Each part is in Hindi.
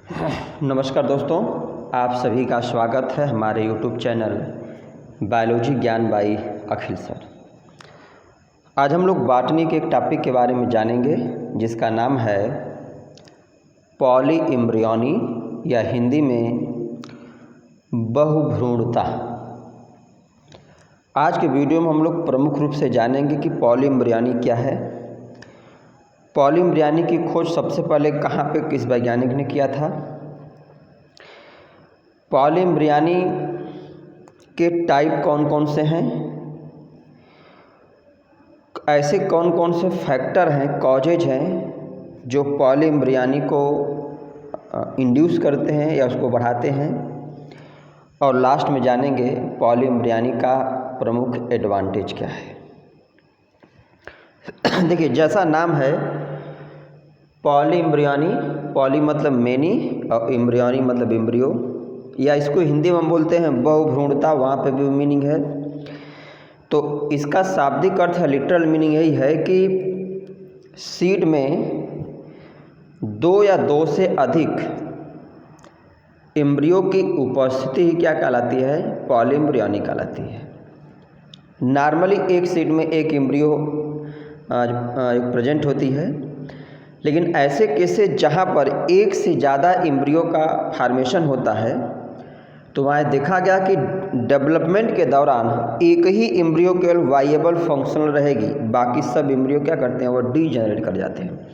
नमस्कार दोस्तों, आप सभी का स्वागत है हमारे YouTube चैनल बायोलॉजी ज्ञान बाई अखिल सर। आज हम लोग बॉटनी के एक टॉपिक के बारे में जानेंगे जिसका नाम है पॉली एम्ब्रियोनी या हिंदी में बहुभ्रूणता। आज के वीडियो में हम लोग प्रमुख रूप से जानेंगे कि पॉली एम्ब्रियोनी क्या है, पॉली एम्ब्रियोनी की खोज सबसे पहले कहाँ पे किस वैज्ञानिक ने किया था, पॉली एम्ब्रियोनी के टाइप कौन कौन से हैं, ऐसे कौन कौन से फैक्टर हैं, कॉजेज हैं जो पॉली एम्ब्रियोनी को इंड्यूस करते हैं या उसको बढ़ाते हैं, और लास्ट में जानेंगे पॉली एम्ब्रियोनी का प्रमुख एडवांटेज क्या है। देखिए, जैसा नाम है पॉली एम्ब्रियोनी, पॉली मतलब मेनी और एम्ब्रियोनी मतलब एम्ब्रियो, या इसको हिंदी में हम बोलते हैं बहुभ्रूणता, वहाँ पे भी मीनिंग है। तो इसका शाब्दिक अर्थ है, लिटरल मीनिंग यही है कि सीड में दो या दो से अधिक एम्ब्रियो की उपस्थिति ही क्या कहलाती है, पॉली एम्ब्रियोनी कहलाती है। नॉर्मली एक सीड में एक एम्ब्रियो प्रेजेंट होती है, लेकिन ऐसे केसेस जहाँ पर एक से ज़्यादा एम्ब्रियो का फॉर्मेशन होता है तो वहाँ देखा गया कि डेवलपमेंट के दौरान एक ही एम्ब्रियो केवल वाइएबल फंक्शनल रहेगी, बाकी सब एम्ब्रियो क्या करते हैं, वो डीजेनरेट कर जाते हैं।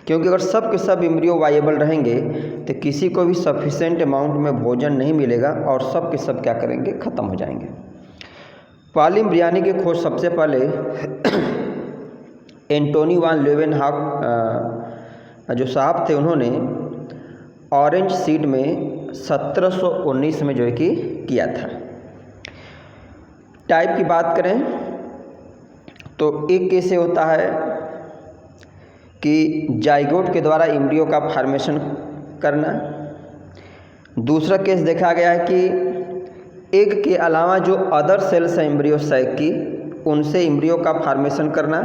क्योंकि अगर सब के सब एम्ब्रियो वाइएबल रहेंगे तो किसी को भी सफिशेंट अमाउंट में भोजन नहीं मिलेगा और सब के सब क्या करेंगे, ख़त्म हो जाएंगे। पॉली एम्ब्रियोनी की खोज सबसे पहले एंटोनी वान ल्यूवेनहॉक जो साहब थे, उन्होंने ऑरेंज सीड में 1719 में जो है कि किया था। टाइप की बात करें तो एक केस होता है कि जाइगोट के द्वारा एम्ब्रियो का फॉर्मेशन करना। दूसरा केस देखा गया है कि एग के अलावा जो अदर सेल्स हैं एम्ब्रियो सैक की, उनसे एम्ब्रियो का फॉर्मेशन करना,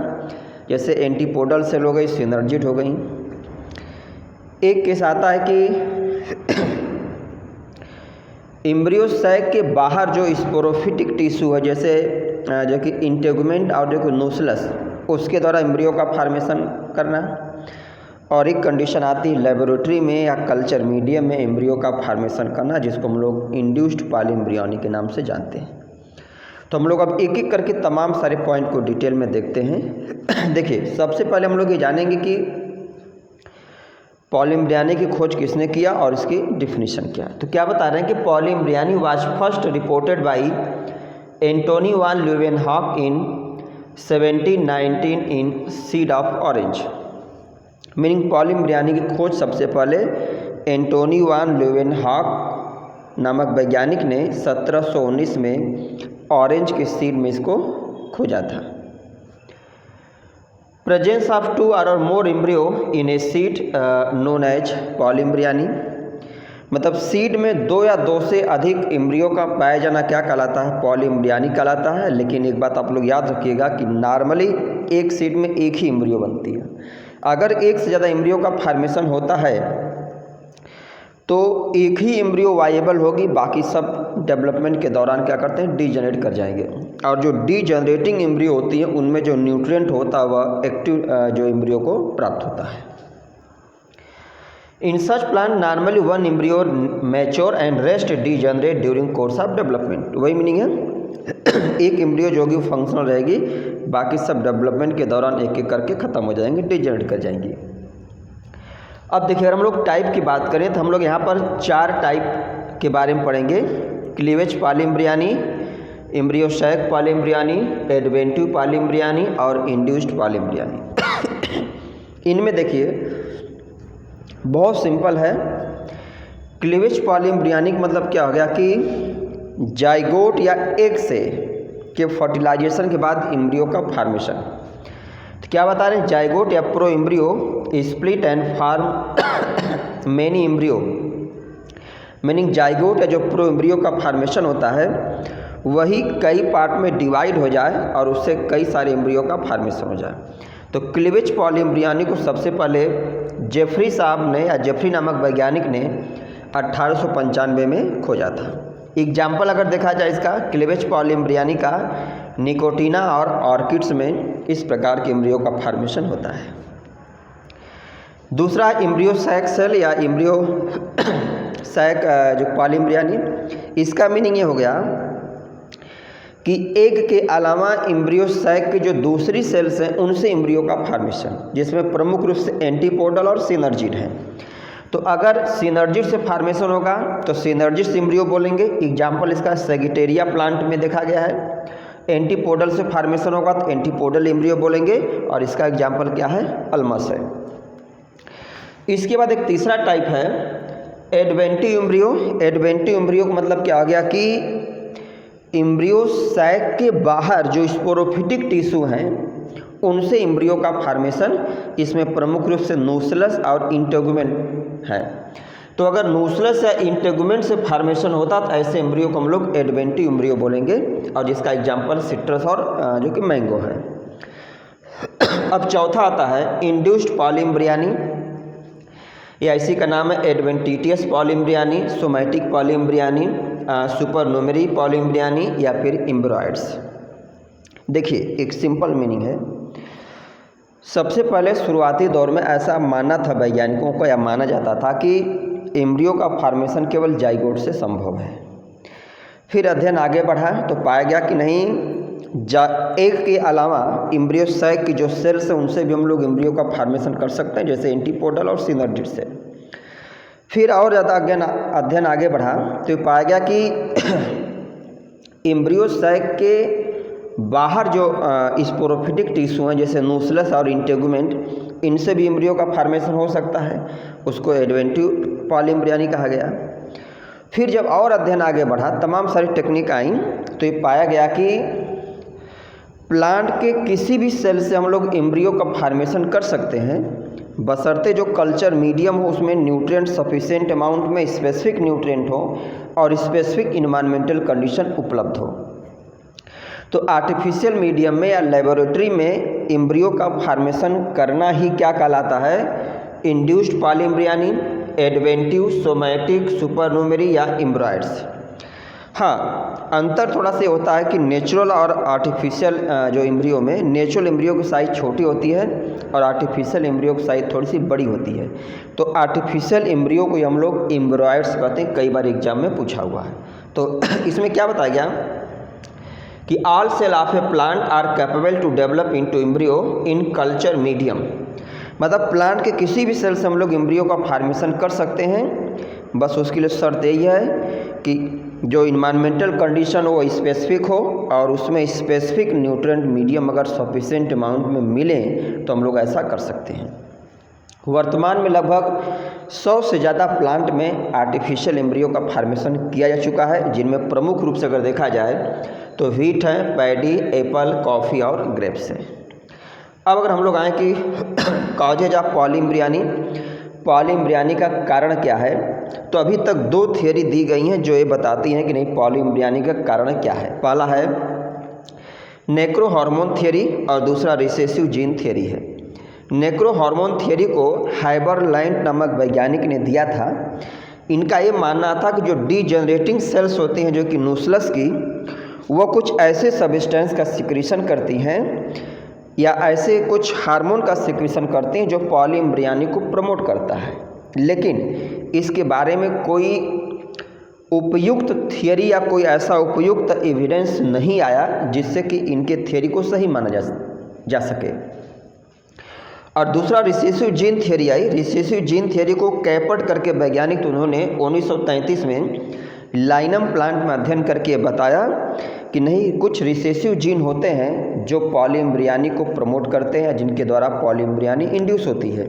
जैसे एंटीपोडल सेल हो गई, सिनर्जिड हो गई। एक केस आता है कि एम्ब्रियो सैक के बाहर जो स्पोरोफिटिक टिश्यू है, जैसे जो कि इंटेगुमेंट और जो कि नूसलस, उसके द्वारा एम्ब्रियो का फॉर्मेशन करना। और एक कंडीशन आती है लेबोरेटरी में या कल्चर मीडियम में एम्ब्रियो का फॉर्मेशन करना, जिसको हम लोग इंड्यूस्ड पॉली एम्ब्रियोनी के नाम से जानते हैं। तो हम लोग अब एक एक करके तमाम सारे पॉइंट को डिटेल में देखते हैं। देखिए, सबसे पहले हम लोग ये जानेंगे कि पॉली एम्ब्रियोनी की खोज किसने किया और इसकी डिफिनीशन क्या है। तो क्या बता रहे हैं कि poly embryony was first reported by Antonie van Leeuwenhoek in 1719 in seed of orange. Meaning poly embryony की खोज सबसे पहले एंटोनी वान ल्यूवेनहॉक नामक वैज्ञानिक ने 1719 में ऑरेंज के सीड में इसको खोजा था। Presence of 2 or more embryo in a seed known as poly embryony, मतलब सीड में दो या दो से अधिक एम्ब्रियो का पाया जाना क्या कहलाता है, पॉली एम्ब्रियोनी कहलाता है। लेकिन एक बात आप लोग याद रखिएगा कि नॉर्मली एक सीड में एक ही एम्ब्रियो बनती है। अगर एक से ज़्यादा एम्ब्रियो का फॉर्मेशन होता है तो एक ही एम्ब्रियो वाइएबल होगी, बाकी सब डेवलपमेंट के दौरान क्या करते हैं, डीजेनरेट कर जाएंगे। और जो डीजेनरेटिंग एम्ब्रियो होती है उनमें जो न्यूट्रिएंट होता है वह एक्टिव जो एम्ब्रियो को प्राप्त होता है। In such plant normally one embryo mature and rest degenerate during course of development. वही मीनिंग है, एक एम्ब्रियो जो कि फंक्शनल रहेगी, बाकी सब डेवलपमेंट के दौरान एक एक करके ख़त्म हो जाएंगे, डीजेनरेट कर जाएंगी। अब देखिए, अगर हम लोग टाइप की बात करें तो हम लोग यहाँ पर 4 टाइप के बारे में पढ़ेंगे। Cleavage poly embryony, embryo sac poly embryony, adventive poly embryony और इंड्यूस्ड पॉली एम्ब्रियोनी। इनमें देखिए बहुत सिंपल है। क्लीवेज पॉली एम्ब्रियोनी मतलब क्या हो गया कि जाइगोट या एग से के फर्टिलाइजेशन के बाद एम्ब्रियो का फॉर्मेशन। तो क्या बता रहे हैं, जाइगोट या pro embryo split and form many embryo. Meaning zygote या जो प्रो एम्ब्रियो का फॉर्मेशन होता है वही कई पार्ट में डिवाइड हो जाए और उससे कई सारे एम्ब्रियो का फॉर्मेशन हो जाए। तो क्लीवेज पॉलीएम्ब्रियोनी को सबसे पहले जेफरी साहब ने या जेफरी नामक वैज्ञानिक ने 1895 में खोजा था। एग्जाम्पल अगर देखा जाए इसका क्लीवेज पॉलीएम्ब्रियोनी का, निकोटीना और ऑर्किड्स में इस प्रकार के एम्ब्रियो का फॉर्मेशन होता है। दूसरा एम्ब्रियो सैक सेल या एम्ब्रियो सैक जो पॉलीएम्ब्रियोनी, इसका मीनिंग ये हो गया कि एग के अलावा एम्ब्रियो सैक के जो दूसरी सेल्स हैं उनसे एम्ब्रियो का फॉर्मेशन, जिसमें प्रमुख रूप से एंटीपोडल और सिनर्जिड हैं। तो अगर सिनर्जिड से फॉर्मेशन होगा तो सिनर्जिड एम्ब्रियो बोलेंगे। एग्जाम्पल इसका सेगिटेरिया प्लांट में देखा गया है। एंटीपोडल से फॉर्मेशन होगा तो एंटीपोडल एम्ब्रियो बोलेंगे, और इसका एग्जाम्पल क्या है, अल्मस है। इसके बाद एक तीसरा टाइप है एडवेंटिव एम्ब्रियो। एडवेंटिव एम्ब्रियो का मतलब क्या आ गया कि एम्ब्रियो सैक के बाहर जो स्पोरोफिटिक टिश्यू हैं उनसे एम्ब्रियो का फॉर्मेशन, इसमें प्रमुख रूप से नूसलस और इंटेगुमेंट है। तो अगर नूसलस या इंटेगुमेंट से फॉर्मेशन होता तो ऐसे एम्ब्रियो को हम लोग एडवेंटिव एम्ब्रियो बोलेंगे, और जिसका एग्जाम्पल सिट्रस और जो कि मैंगो है। अब चौथा आता है इंड्यूस्ड पॉलीएम्ब्रियोनी, या इसी का नाम है adventitious polyembryony, somatic polyembryony, supernumerary polyembryony या फिर एम्ब्रॉयड्स। देखिए एक सिंपल मीनिंग है। सबसे पहले शुरुआती दौर में ऐसा मानना था वैज्ञानिकों को, या माना जाता था कि एम्ब्रियो का फॉर्मेशन केवल जाइगोट से संभव है। फिर अध्ययन आगे बढ़ा तो पाया गया कि नहीं, एग के अलावा एम्ब्रियो सैक की जो सेल्स हैं उनसे भी हम लोग एम्ब्रियो का फॉर्मेशन कर सकते हैं, जैसे एंटीपोडल और सिनर्जिड से। फिर और ज़्यादा अध्ययन आगे बढ़ा तो पाया गया कि एम्ब्रियो सैक के बाहर जो स्पोरोफिटिक टिश्यू हैं जैसे नूसलस और इंटेगुमेंट, इनसे भी एम्ब्रियो का फॉर्मेशन हो सकता है। उसको एडवेंटिव पॉलीएम्ब्रियोनी कहा गया। फिर जब और अध्ययन आगे बढ़ा, तमाम सारी टेक्निक आई, तो ये पाया गया कि प्लांट के किसी भी सेल से हम लोग एम्ब्रियो का फॉर्मेशन कर सकते हैं, बशर्ते जो कल्चर मीडियम हो उसमें न्यूट्रिएंट सफिशिएंट अमाउंट में स्पेसिफिक न्यूट्रिएंट हो और स्पेसिफिक इन्वायरमेंटल कंडीशन उपलब्ध हो। तो आर्टिफिशियल मीडियम में या लेबोरेटरी में एम्ब्रियो का फॉर्मेशन करना ही क्या कहलाता है, इंड्यूस्ड पॉलीएम्ब्रियोनी, एडवेंटिव, सोमैटिक, सुपरनुमेरी या एम्ब्रॉयड्स। हाँ, अंतर थोड़ा सा होता है कि नेचुरल और आर्टिफिशियल जो एम्ब्रियो में, नेचुरल एम्ब्रियो की साइज़ छोटी होती है और आर्टिफिशियल एम्ब्रियो की साइज़ थोड़ी सी बड़ी होती है। तो आर्टिफिशियल एम्ब्रियो को हम लोग एम्ब्रॉयड्स कहते हैं, कई बार एग्जाम में पूछा हुआ है। तो इसमें क्या बताया गया कि all cell of a plant are capable to develop into embryo in culture medium, मतलब प्लांट के किसी भी सेल से हम लोग एम्ब्रियो का फॉर्मेशन कर सकते हैं। बस उसके लिए शर्त यही है कि जो इन्वायरमेंटल कंडीशन हो वो स्पेसिफिक हो और उसमें स्पेसिफिक न्यूट्रिएंट मीडियम अगर सफिशिएंट अमाउंट में मिले तो हम लोग ऐसा कर सकते हैं। वर्तमान में लगभग 100 से ज़्यादा प्लांट में आर्टिफिशियल एम्ब्रियो का फॉर्मेशन किया जा चुका है, जिनमें प्रमुख रूप से अगर देखा जाए तो व्हीट है, पैडी, एप्पल, कॉफ़ी और ग्रेप्स है। अब अगर हम लोग आएँ कि कॉजेज ऑफ पॉलीएम्ब्रियोनी, पॉलीएम्ब्रियोनी का कारण क्या है, तो अभी तक 2 थियरी दी गई हैं जो ये बताती हैं कि नहीं पॉलीएम्ब्रियोनी का कारण क्या है। पहला है नेक्रो हार्मोन थियरी और दूसरा रिसेसिव जीन थियरी है। नेक्रो हार्मोन थियरी को हाइबरलैंड नामक वैज्ञानिक ने दिया था। इनका ये मानना था कि जो डीजेनरेटिंग सेल्स होती हैं जो कि नूसलस की, वो कुछ ऐसे सब्सटेंस का सिक्रीशन करती हैं या ऐसे कुछ हार्मोन का सिक्रीशन करती हैं जो पॉलीएम्ब्रियोनी को प्रमोट करता है, लेकिन इसके बारे में कोई उपयुक्त थियरी या कोई ऐसा उपयुक्त एविडेंस नहीं आया जिससे कि इनके थियरी को सही माना जा सके। और दूसरा रिसेसिव जीन थियरी आई। रिसेसिव जीन थियरी को कैपट करके वैज्ञानिक तो उन्होंने 1933 में लाइनम प्लांट में अध्ययन करके बताया कि नहीं, कुछ रिसेसिव जीन होते हैं जो पॉलीएम्ब्रियोनी को प्रमोट करते हैं, जिनके द्वारा पॉलीएम्ब्रियोनी इंड्यूस होती है।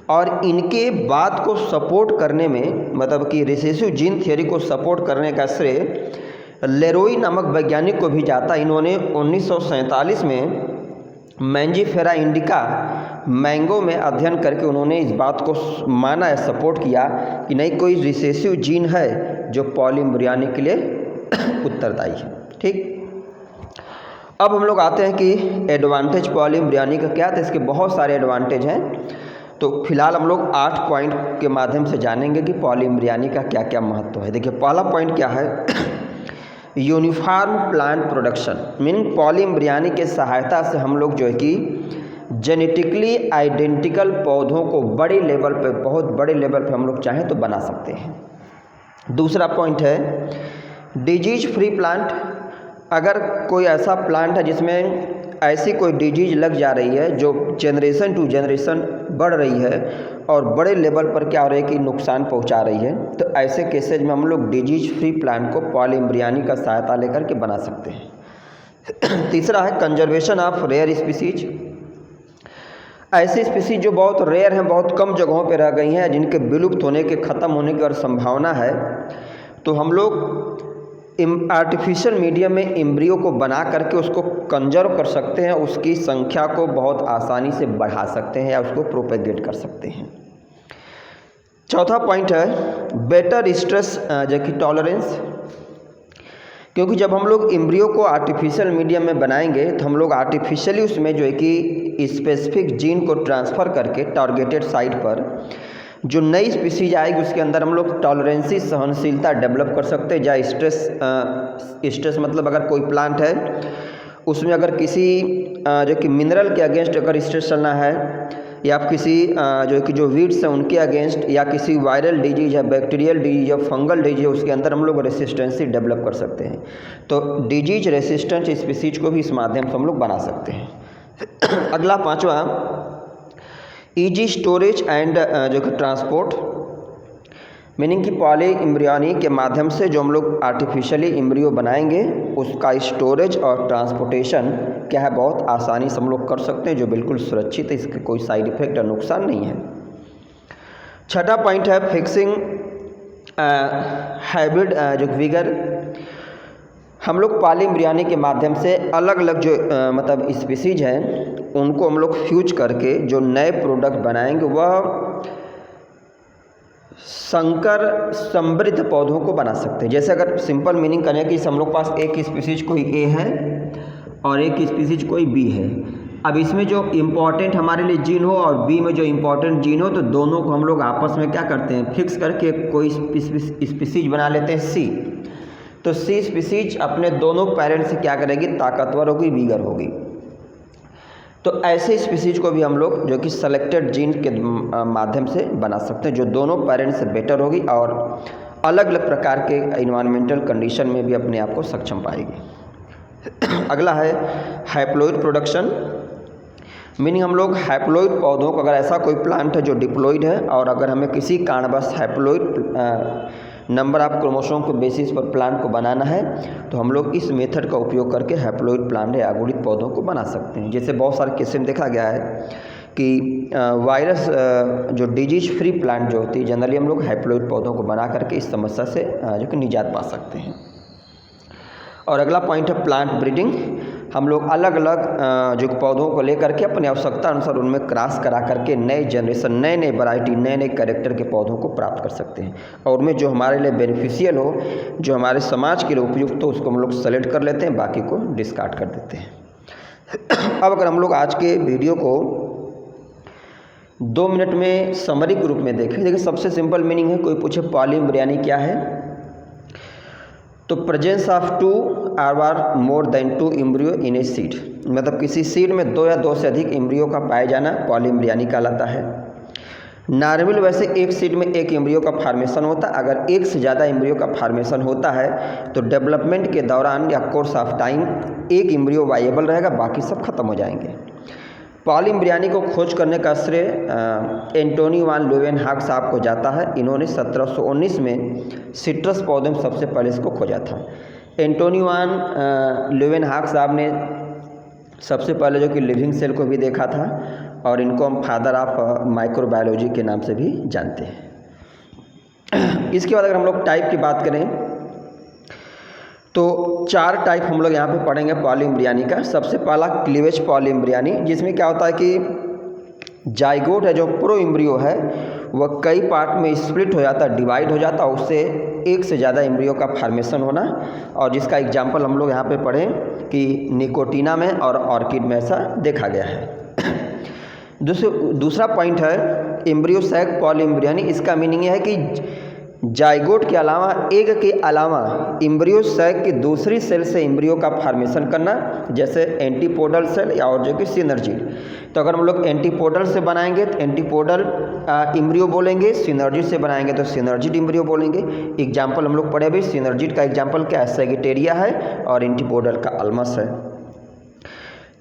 और इनके बात को सपोर्ट करने में, मतलब कि रिसेसिव जीन थियरी को सपोर्ट करने का श्रेय लेरोई नामक वैज्ञानिक को भी जाता। इन्होंने 1947 में मैंजीफेरा इंडिका मैंगो में अध्ययन करके उन्होंने इस बात को माना या सपोर्ट किया कि नहीं, कोई रिसेसिव जीन है जो पॉलीएम्ब्रियोनी के लिए उत्तरदायी है। ठीक। अब हम लोग आते हैं कि एडवांटेज पॉलीम्ब्रियानी का क्या था। इसके बहुत सारे एडवांटेज हैं, तो फिलहाल हम लोग 8 पॉइंट के माध्यम से जानेंगे कि पॉलीम्ब्रियानी का क्या क्या महत्व है। देखिए पहला पॉइंट क्या है, यूनिफॉर्म प्लांट प्रोडक्शन, मीनिंग पॉलीम्ब्रियानी के सहायता से हम लोग जो है कि जेनेटिकली आइडेंटिकल पौधों को बड़े लेवल पे, बहुत बड़े लेवल पे हम लोग चाहें तो बना सकते हैं। दूसरा पॉइंट है डिजीज फ्री प्लांट। अगर कोई ऐसा प्लांट है जिसमें ऐसी कोई डिजीज लग जा रही है जो जनरेशन टू जनरेशन बढ़ रही है और बड़े लेवल पर क्या हो रही है कि नुकसान पहुंचा रही है, तो ऐसे केसेज में हम लोग डिजीज फ्री प्लांट को पॉलीम्ब्रियानी का सहायता लेकर के बना सकते हैं। तीसरा है कंजर्वेशन ऑफ रेयर स्पीसीज। ऐसी स्पीसीज जो बहुत रेयर हैं, बहुत कम जगहों पर रह गई हैं, जिनके विलुप्त होने के, ख़त्म होने की और संभावना है, तो हम लोग आर्टिफिशियल मीडियम में एम्ब्रियो को बना करके उसको कंजर्व कर सकते हैं, उसकी संख्या को बहुत आसानी से बढ़ा सकते हैं या उसको प्रोपेगेट कर सकते हैं। चौथा पॉइंट है बेटर स्ट्रेस जो कि टॉलरेंस, क्योंकि जब हम लोग एम्ब्रियो को आर्टिफिशियल मीडियम में बनाएंगे तो हम लोग आर्टिफिशियली उसमें जो है कि स्पेसिफिक जीन को ट्रांसफ़र करके टारगेटेड साइट पर जो नई स्पीसीज आएगी उसके अंदर हम लोग टॉलरेंसी, सहनशीलता डेवलप कर सकते हैं। या स्ट्रेस मतलब अगर कोई प्लांट है उसमें अगर किसी जो कि मिनरल के अगेंस्ट अगर स्ट्रेस चलना है, या किसी जो वीड्स हैं उनके अगेंस्ट, या किसी वायरल डिजीज है, बैक्टीरियल डिजीज या फंगल डिजीज है, उसके अंदर हम लोग रेसिस्टेंसी डेवलप कर सकते हैं। तो डिजीज रेसिस्टेंट स्पीसीज को भी इस माध्यम से हम लोग बना सकते हैं। अगला पांचवा ईजी स्टोरेज एंड जो कि ट्रांसपोर्ट, मीनिंग कि पॉलीम्ब्रियानी के माध्यम से जो हम लोग आर्टिफिशियली एम्ब्रियो बनाएंगे उसका स्टोरेज और ट्रांसपोर्टेशन क्या है, बहुत आसानी से हम लोग कर सकते हैं, जो बिल्कुल सुरक्षित है, इसके कोई साइड इफेक्ट या नुकसान नहीं है। छठा पॉइंट है फिक्सिंग हाइब्रिड जो विगर। हम लोग पॉलीम्ब्रियानी के माध्यम से अलग अलग जो मतलब स्पीसीज हैं उनको हम लोग फ्यूज करके जो नए प्रोडक्ट बनाएंगे वह संकर समृद्ध पौधों को बना सकते हैं। जैसे अगर सिंपल मीनिंग करें कि हम लोग पास एक स्पीसीज कोई ए है और एक स्पीसीज कोई बी है, अब इसमें जो इम्पॉर्टेंट हमारे लिए जीन हो और बी में जो इम्पॉर्टेंट जीन हो, तो दोनों को हम लोग आपस में क्या करते हैं, फिक्स करके कोई स्पीसीज बना लेते हैं सी। तो सी स्पीसीज अपने दोनों पेरेंट्स से क्या करेगी, ताकतवर होगी, वीगर होगी। तो ऐसे स्पीसीज को भी हम लोग जो कि सेलेक्टेड जीन के माध्यम से बना सकते हैं, जो दोनों पेरेंट्स से बेटर होगी और अलग अलग प्रकार के इन्वायरमेंटल कंडीशन में भी अपने आप को सक्षम पाएगी। अगला है हैप्लॉइड प्रोडक्शन, मीनिंग हम लोग हैप्लॉइड पौधों को, अगर ऐसा कोई प्लांट है जो डिप्लॉइड है और अगर हमें किसी कारणवश हैप्लॉइड नंबर ऑफ क्रोमोसोम के बेसिस पर प्लांट को बनाना है, तो हम लोग इस मेथड का उपयोग करके हैप्लॉइड प्लांट या अगुणित पौधों को बना सकते हैं। जैसे बहुत सारे केस में देखा गया है कि वायरस जो डिजीज फ्री प्लांट जो होती है, जनरली हम लोग हैप्लॉइड पौधों को बना करके इस समस्या से जो कि निजात पा सकते हैं। और अगला पॉइंट है प्लांट ब्रीडिंग। हम लोग अलग अलग जो पौधों को लेकर के अपनी आवश्यकता अनुसार उनमें क्रॉस करा करके नए जनरेशन, नए नए वैरायटी, नए नए कैरेक्टर के पौधों को प्राप्त कर सकते हैं, और उनमें जो हमारे लिए बेनिफिशियल हो, जो हमारे समाज के लिए उपयुक्त हो, उसको हम लोग सेलेक्ट कर लेते हैं, बाकी को डिस्कार्ड कर देते हैं। अब अगर हम लोग आज के वीडियो को 2 मिनट में समरी के रूप में देखें, देखिए सबसे सिंपल मीनिंग है, कोई पूछे पॉलीम्ब्रियानी क्या है, तो प्रेजेंस ऑफ 2 और more than 2 embryo in a seed, मतलब किसी सीड में 2 या 2 से अधिक एम्ब्रियो का पाए जाना पॉलीम्ब्रियानी कहलाता है। नॉर्मल वैसे एक सीड में एक एम्ब्रियो का फार्मेशन होता है, अगर एक से ज़्यादा एम्ब्रियो का फार्मेशन होता है तो डेवलपमेंट के दौरान या कोर्स ऑफ टाइम एक एम्ब्रियो वाइएबल रहेगा, बाकी सब खत्म हो जाएंगे। पॉलीम्ब्रियानी को खोज करने का श्रेय एंटोनी वान ल्यूवेनहॉक साहब को जाता है। इन्होंने 1719 में सिट्रस पौधे में सबसे पहले इसको खोजा था। एंटोनी वान ल्यूवेनहॉक साहब ने सबसे पहले जो कि लिविंग सेल को भी देखा था, और इनको हम फादर ऑफ माइक्रोबायोलॉजी के नाम से भी जानते हैं। इसके बाद अगर हम लोग टाइप की बात करें तो 4 टाइप हम लोग यहाँ पे पढ़ेंगे पॉलीम्ब्रियानी का। सबसे पहला क्लीवेज पॉलीम्ब्रियानी, जिसमें क्या होता है कि जाइगोट है जो प्रो एम्ब्रियो है वह कई पार्ट में स्प्लिट हो जाता है, डिवाइड हो जाता है, उससे एक से ज़्यादा एम्ब्रियो का फार्मेशन होना, और जिसका एग्जाम्पल हम लोग यहाँ पे पढ़ें कि निकोटीना में और ऑर्किड में ऐसा देखा गया है। दूसरा पॉइंट है एम्ब्रियो सैक पॉलीएम्ब्रियोनी। इसका मीनिंग है कि जाइगोट के अलावा, एग के अलावा एम्ब्रियो सैक की दूसरी सेल से एम्ब्रियो का फॉर्मेशन करना, जैसे एंटीपोडल सेल या और जो कि सिनर्जिड। तो अगर हम लोग एंटीपोडल से बनाएंगे तो एंटीपोडल एम्ब्रियो बोलेंगे, सिनर्जिड से बनाएंगे तो सिनर्जिड एम्ब्रियो बोलेंगे। एग्जाम्पल हम लोग पढ़े भाई, सिनर्जिड का एग्जाम्पल क्या है, सैगिटेरिया है और एंटीपोडल का अल्मस है।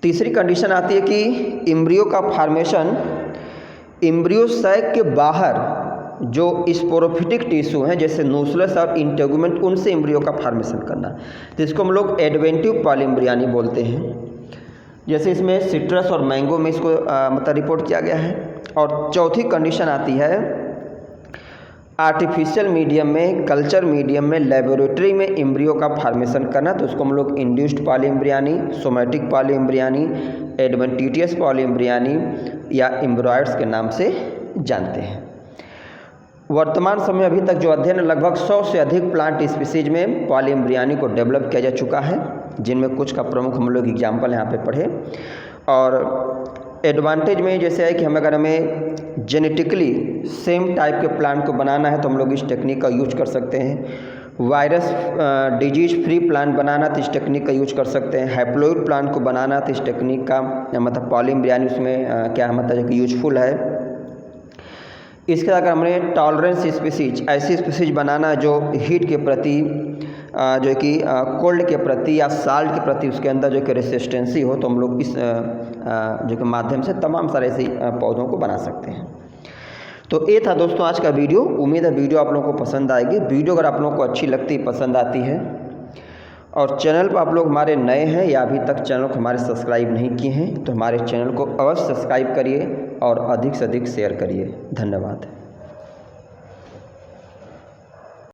तीसरी कंडीशन आती है कि एम्ब्रियो का फॉर्मेशन एम्ब्रियो सैक के बाहर जो स्पोरोफिटिक टिश्यू हैं जैसे न्यूक्लियस और इंटेगुमेंट, उनसे एम्ब्रियो का फॉर्मेशन करना, तो इसको हम लोग एडवेंटिव पॉलीएम्ब्रियोनी बोलते हैं। जैसे इसमें सिट्रस और मैंगो में इसको मतलब रिपोर्ट किया गया है। और चौथी कंडीशन आती है आर्टिफिशियल मीडियम में, कल्चर मीडियम में, लेबोरेटरी में एम्ब्रियो का फॉर्मेशन करना, तो उसको हम लोग induced polyembryony, somatic polyembryony, adventitious polyembryony या एम्ब्रॉयड्स के नाम से जानते हैं। वर्तमान समय अभी तक जो अध्ययन लगभग 100 से अधिक प्लांट स्पीसीज में पॉलीएम्ब्रियोनी को डेवलप किया जा चुका है, जिनमें कुछ का प्रमुख हम लोग एग्जाम्पल यहाँ पे पढ़े। और एडवांटेज में जैसे है कि हमें जेनेटिकली सेम टाइप के प्लांट को बनाना है तो हम लोग इस टेक्निक का यूज कर सकते हैं। वायरस डिजीज फ्री प्लांट बनाना तो इस टेक्निक का यूज कर सकते हैं। हैप्लॉइड प्लांट को बनाना तो इस टेक्निक का मतलब पॉलीएम्ब्रियोनी उसमें क्या मतलब कि यूजफुल है। इसके अगर हमने टॉलरेंस स्पीसीज, ऐसी स्पीसीज बनाना जो हीट के प्रति, जो कि कोल्ड के प्रति या साल्ट के प्रति उसके अंदर जो कि रेसिस्टेंसी हो, तो हम लोग इस जो कि माध्यम से तमाम सारे ऐसे पौधों को बना सकते हैं। तो ये था दोस्तों आज का वीडियो। उम्मीद है वीडियो आप लोगों को पसंद आएगी। वीडियो अगर आप लोगों को अच्छी लगती, पसंद आती है और चैनल पर आप लोग हमारे नए हैं या अभी तक चैनल को हमारे सब्सक्राइब नहीं किए हैं, तो हमारे चैनल को अवश्य सब्सक्राइब करिए और अधिक से अधिक शेयर करिए। धन्यवाद।